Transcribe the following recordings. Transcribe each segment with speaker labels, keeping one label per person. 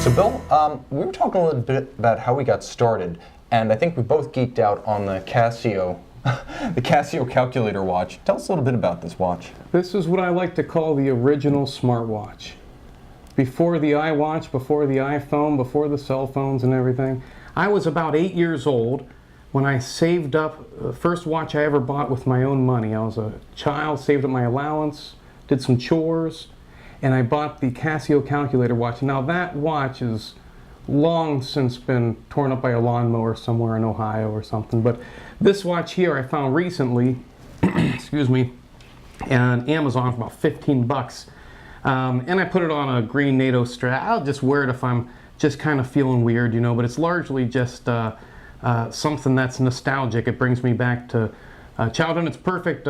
Speaker 1: So Bill, we were talking a little bit about how we got started, and I think we both geeked out on the Casio, the Casio Calculator watch. Tell us a little bit about this watch.
Speaker 2: This is what I like to call the original smartwatch. Before the iWatch, before the iPhone, before the cell phones and everything. I was about 8 years old when I saved up the first watch I ever bought with my own money. I was a child, saved up my allowance, did some chores, and I bought the Casio Calculator watch. Now that watch is long since been torn up by a lawnmower somewhere in Ohio or something, but this watch here I found recently, excuse me, on Amazon for about 15 bucks. And I put it on a green NATO strap. I'll just wear it if I'm just kind of feeling weird, you know, but it's largely just something that's nostalgic. It brings me back to childhood. It's perfect,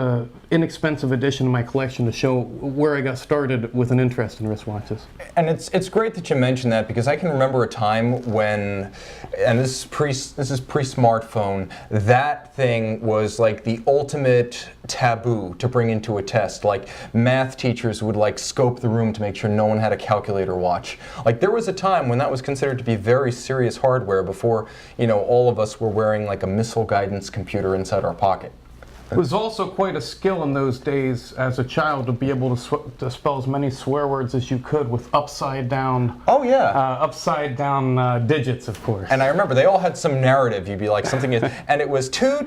Speaker 2: inexpensive addition to my collection to show where I got started with an interest in wristwatches.
Speaker 1: And it's great that you mentioned that, because I can remember a time when, and this is pre-smartphone, that thing was like the ultimate taboo to bring into a test. Like math teachers would like scope the room to make sure no one had a calculator watch. Like there was a time when that was considered to be very serious hardware before, you know, all of us were wearing like a missile guidance computer inside our pocket.
Speaker 2: It was also quite a skill in those days as a child to be able to spell as many swear words as you could with upside down.
Speaker 1: Oh yeah,
Speaker 2: upside down digits, of course.
Speaker 1: And I remember they all had some narrative. You'd be like something, and it was too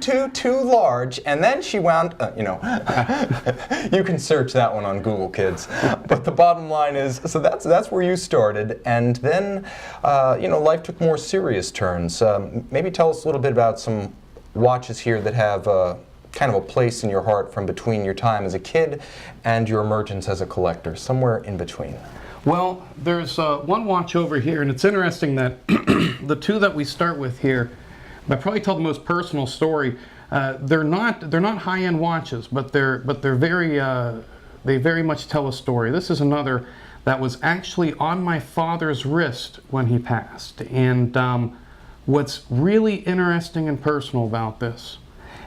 Speaker 1: large, and then she wound. You know, you can search that one on Google, kids. But the bottom line is, so that's where you started, and then you know, life took more serious turns. Maybe tell us a little bit about some watches here that have kind of a place in your heart from between your time as a kid and your emergence as a collector, somewhere in between.
Speaker 2: Well, there's one watch over here, and it's interesting that the two that we start with here, I probably tell the most personal story. They're not high-end watches, but they're very they very much tell a story. This is another that was actually on my father's wrist when he passed, and what's really interesting and personal about this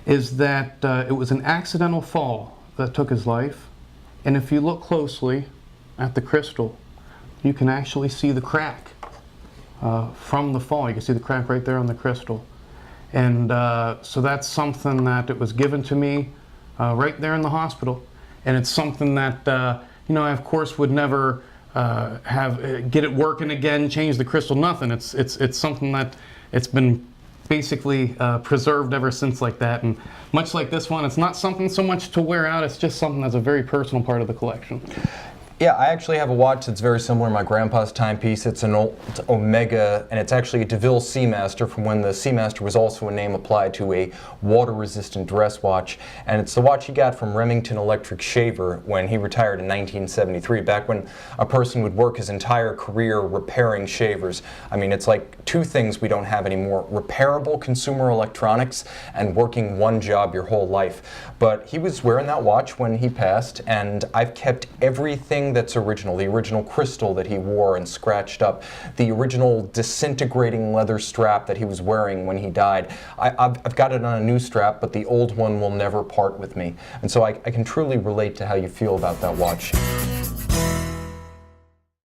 Speaker 2: is that it was an accidental fall that took his life, and if you look closely at the crystal, you can actually see the crack from the fall. You can see the crack right there on the crystal, and so that's something that it was given to me right there in the hospital, and it's something that you know, I of course would never get it working again, change the crystal, nothing. It's something that it's been basically preserved ever since like that. And much like this one, it's not something so much to wear out, it's just something that's a very personal part of the collection.
Speaker 1: Yeah, I actually have a watch that's very similar to my grandpa's timepiece. It's an Omega, and it's actually a DeVille Seamaster from when the Seamaster was also a name applied to a water-resistant dress watch. And it's the watch he got from Remington Electric Shaver when he retired in 1973, back when a person would work his entire career repairing shavers. I mean, it's like two things we don't have anymore: repairable consumer electronics and working one job your whole life. But he was wearing that watch when he passed, and I've kept everything that's original. The original crystal that he wore and scratched up, the original disintegrating leather strap that he was wearing when he died. I've got it on a new strap, but the old one will never part with me. And so I can truly relate to how you feel about that watch.